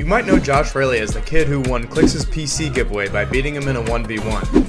might know Joshreyli as the kid who won Clix's PC giveaway by beating him in a 1v1.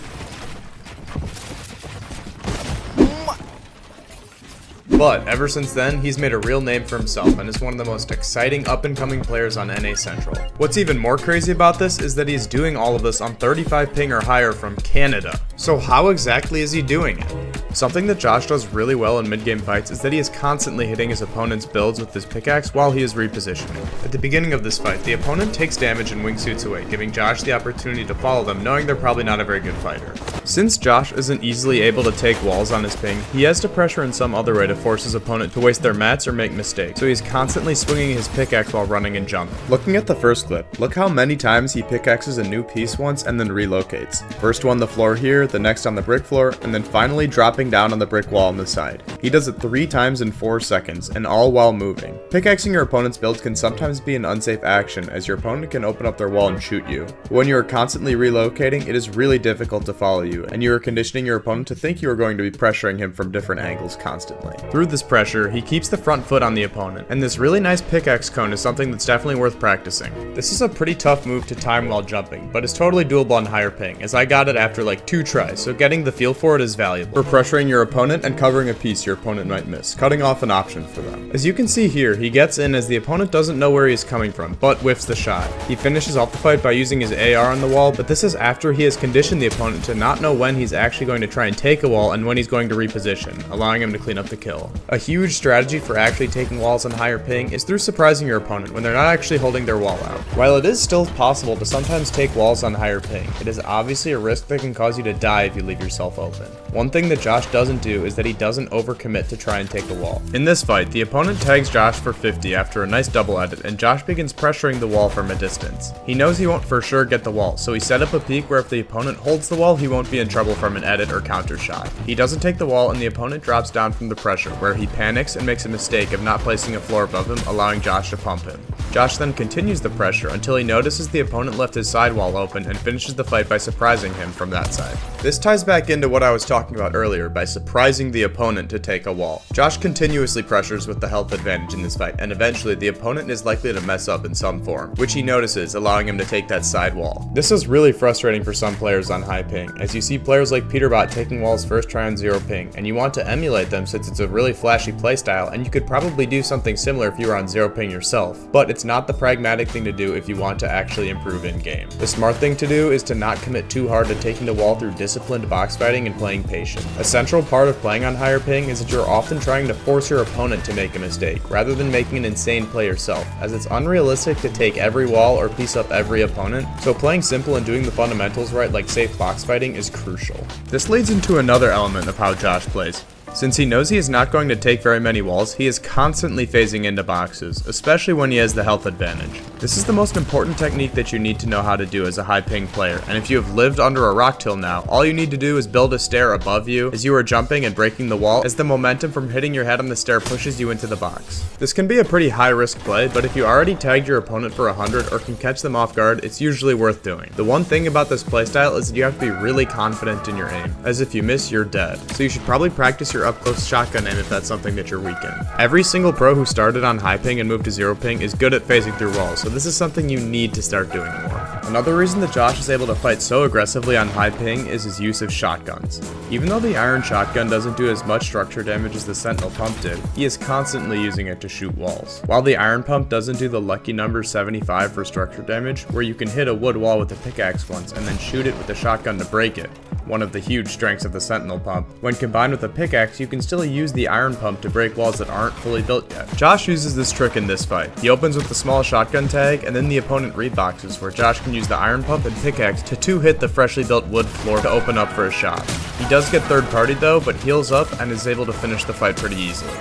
But ever since then, he's made a real name for himself and is one of the most exciting up-and-coming players on NA Central. What's even more crazy about this is that he's doing all of this on 35 ping or higher from Canada. So how exactly is he doing it? Something that Josh does really well in mid-game fights is that he is constantly hitting his opponent's builds with his pickaxe while he is repositioning. At the beginning of this fight, the opponent takes damage and wingsuits away, giving Josh the opportunity to follow them, knowing they're probably not a very good fighter. Since Josh isn't easily able to take walls on his ping, he has to pressure in some other way to force his opponent to waste their mats or make mistakes, so he's constantly swinging his pickaxe while running and jumping. Looking at the first clip, look how many times he pickaxes a new piece once and then relocates. First one the floor here, the next on the brick floor, and then finally dropping down on the brick wall on the side. He does it 3 times in 4 seconds, and all while moving. Pickaxing your opponent's builds can sometimes be an unsafe action, as your opponent can open up their wall and shoot you. When you are constantly relocating, it is really difficult to follow you, and you are conditioning your opponent to think you are going to be pressuring him from different angles constantly. Through this pressure, he keeps the front foot on the opponent, and this really nice pickaxe cone is something that's definitely worth practicing. This is a pretty tough move to time while jumping, but is totally doable on higher ping, as I got it after like 2 tries, so getting the feel for it is valuable. For pressuring your opponent and covering a piece your opponent might miss, cutting off an option for them. As you can see here, he gets in as the opponent doesn't know where he is coming from, but whiffs the shot. He finishes off the fight by using his AR on the wall, but this is after he has conditioned the opponent to not know when he's actually going to try and take a wall and when he's going to reposition, allowing him to clean up the kill. A huge strategy for actually taking walls on higher ping is through surprising your opponent when they're not actually holding their wall out. While it is still possible to sometimes take walls on higher ping, it is obviously a risk that can cause you to die if you leave yourself open. One thing that Josh doesn't do is that he doesn't overcommit to try and take a wall. In this fight, the opponent tags Josh for 50 after a nice double edit, and Josh begins pressuring the wall from a distance. He knows he won't for sure get the wall, so he set up a peek where if the opponent holds the wall, he won't be in trouble from an edit or counter shot. He doesn't take the wall, and the opponent drops down from the pressure, where he panics and makes a mistake of not placing a floor above him, allowing Josh to pump him. Josh then continues the pressure until he notices the opponent left his sidewall open and finishes the fight by surprising him from that side. This ties back into what I was talking about earlier by surprising the opponent to take a wall. Josh continuously pressures with the health advantage in this fight, and eventually the opponent is likely to mess up in some form, which he notices, allowing him to take that side wall. This is really frustrating for some players on high ping, as you see players like Peterbot taking walls first try on 0 ping, and you want to emulate them since it's a really flashy playstyle, and you could probably do something similar if you were on 0 ping yourself, but it's not the pragmatic thing to do if you want to actually improve in-game. The smart thing to do is to not commit too hard to taking the wall through disciplined box fighting and playing patient. A central part of playing on higher ping is that you're often trying to force your opponent to make a mistake, rather than making an insane play yourself, as it's unrealistic to take every wall or piece up every opponent, so playing simple and doing the fundamentals right like safe box fighting is crucial. This leads into another element of how Josh plays. Since he knows he is not going to take very many walls, he is constantly phasing into boxes, especially when he has the health advantage. This is the most important technique that you need to know how to do as a high ping player, and if you have lived under a rock till now, all you need to do is build a stair above you as you are jumping and breaking the wall, as the momentum from hitting your head on the stair pushes you into the box. This can be a pretty high risk play, but if you already tagged your opponent for 100 or can catch them off guard, it's usually worth doing. The one thing about this playstyle is that you have to be really confident in your aim, as if you miss, you're dead. So you should probably practice your up-close shotgun aim if that's something that you're weak in. Every single pro who started on high ping and moved to 0 ping is good at phasing through walls, so this is something you need to start doing more. Another reason that Josh is able to fight so aggressively on high ping is his use of shotguns. Even though the iron shotgun doesn't do as much structure damage as the sentinel pump did, he is constantly using it to shoot walls. While the iron pump doesn't do the lucky number 75 for structure damage, where you can hit a wood wall with a pickaxe once and then shoot it with a shotgun to break it, one of the huge strengths of the sentinel pump, when combined with a pickaxe you can still use the iron pump to break walls that aren't fully built yet. Josh uses this trick in this fight. He opens with the small shotgun tag, and then the opponent reboxes, where Josh can use the iron pump and pickaxe to 2-hit the freshly built wood floor to open up for a shot. He does get third party though, but heals up and is able to finish the fight pretty easily.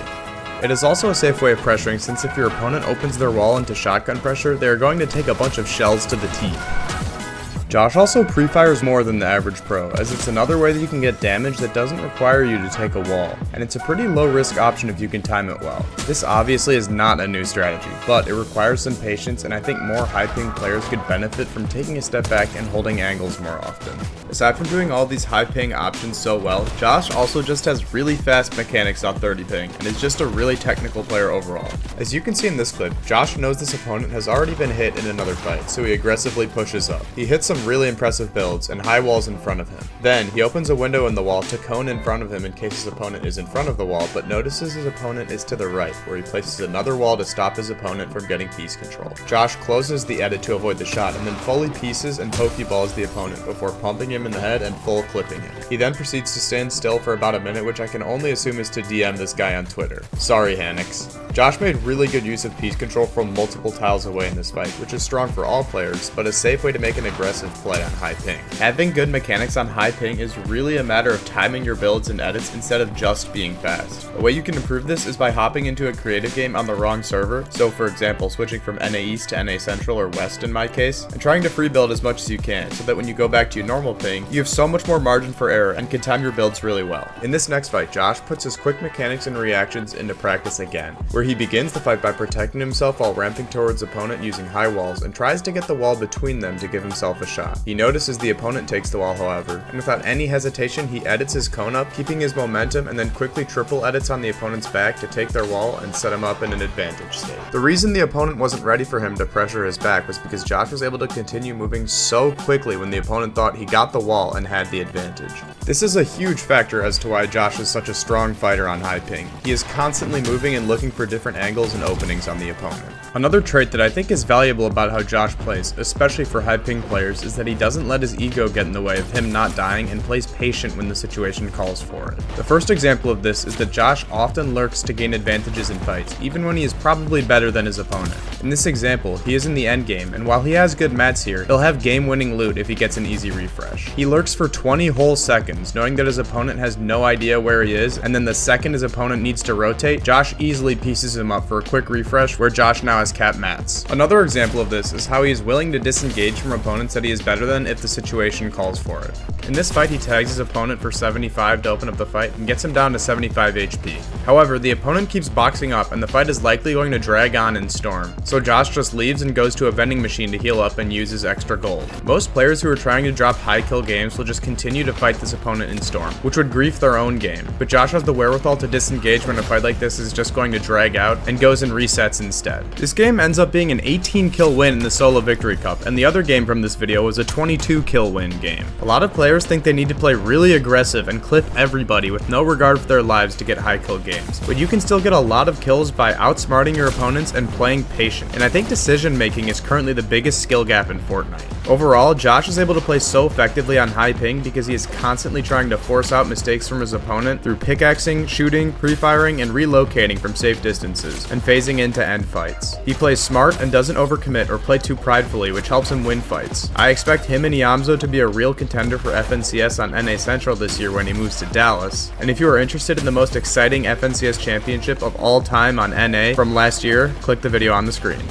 It is also a safe way of pressuring, since if your opponent opens their wall into shotgun pressure, they are going to take a bunch of shells to the teeth. Josh also pre-fires more than the average pro, as it's another way that you can get damage that doesn't require you to take a wall, and it's a pretty low risk option if you can time it well. This obviously is not a new strategy, but it requires some patience, and I think more high ping players could benefit from taking a step back and holding angles more often. Aside from doing all these high ping options so well, Josh also just has really fast mechanics on 30 ping, and is just a really technical player overall. As you can see in this clip, Josh knows this opponent has already been hit in another fight, so he aggressively pushes up. He hits some really impressive builds and high walls in front of him. Then, he opens a window in the wall to cone in front of him in case his opponent is in front of the wall, but notices his opponent is to the right, where he places another wall to stop his opponent from getting piece control. Josh closes the edit to avoid the shot, and then fully pieces and pokeballs the opponent before pumping him in the head and full clipping him. He then proceeds to stand still for about a minute, which I can only assume is to DM this guy on Twitter. Sorry, Hannix. Josh made really good use of piece control from multiple tiles away in this fight, which is strong for all players, but a safe way to make an aggressive play on high ping. Having good mechanics on high ping is really a matter of timing your builds and edits instead of just being fast. A way you can improve this is by hopping into a creative game on the wrong server, so for example switching from NA East to NA Central or West in my case, and trying to free build as much as you can so that when you go back to your normal ping, you have so much more margin for error and can time your builds really well. In this next fight, Josh puts his quick mechanics and reactions into practice again, where he begins the fight by protecting himself while ramping towards opponent using high walls and tries to get the wall between them to give himself a shot. He notices the opponent takes the wall however, and without any hesitation he edits his cone up, keeping his momentum, and then quickly triple edits on the opponent's back to take their wall and set him up in an advantage state. The reason the opponent wasn't ready for him to pressure his back was because Josh was able to continue moving so quickly when the opponent thought he got the wall and had the advantage. This is a huge factor as to why Josh is such a strong fighter on high ping. He is constantly moving and looking for different angles and openings on the opponent. Another trait that I think is valuable about how Josh plays, especially for high ping players, is that he doesn't let his ego get in the way of him not dying and plays patient when the situation calls for it. The first example of this is that Josh often lurks to gain advantages in fights, even when he is probably better than his opponent. In this example, he is in the endgame, and while he has good mats here, he'll have game-winning loot if he gets an easy refresh. He lurks for 20 whole seconds, knowing that his opponent has no idea where he is, and then the second his opponent needs to rotate, Josh easily pieces him up for a quick refresh where Josh now has capped mats. Another example of this is how he is willing to disengage from opponents that he is better than if the situation calls for it. In this fight, he tags his opponent for 75 to open up the fight and gets him down to 75 HP. However, the opponent keeps boxing up and the fight is likely going to drag on in Storm, so Josh just leaves and goes to a vending machine to heal up and uses extra gold. Most players who are trying to drop high kill games will just continue to fight this opponent in Storm, which would grief their own game, but Josh has the wherewithal to disengage when a fight like this is just going to drag out and goes and resets instead. This game ends up being an 18 kill win in the Solo Victory Cup, and the other game from this video was a 22 kill win game. A lot of players think they need to play really aggressive and clip everybody with no regard for their lives to get high kill games, but you can still get a lot of kills by outsmarting your opponents and playing patient, and I think decision making is currently the biggest skill gap in Fortnite. Overall, Josh is able to play so effectively on high ping because he is constantly trying to force out mistakes from his opponent through pickaxing, shooting, pre-firing, and relocating from safe distances, and phasing in to end fights. He plays smart and doesn't overcommit or play too pridefully, which helps him win fights. I expect him and Iamzo to be a real contender for FNCS on NA Central this year when he moves to Dallas, and if you are interested in the most exciting FNCS championship of all time on NA from last year, click the video on the screen.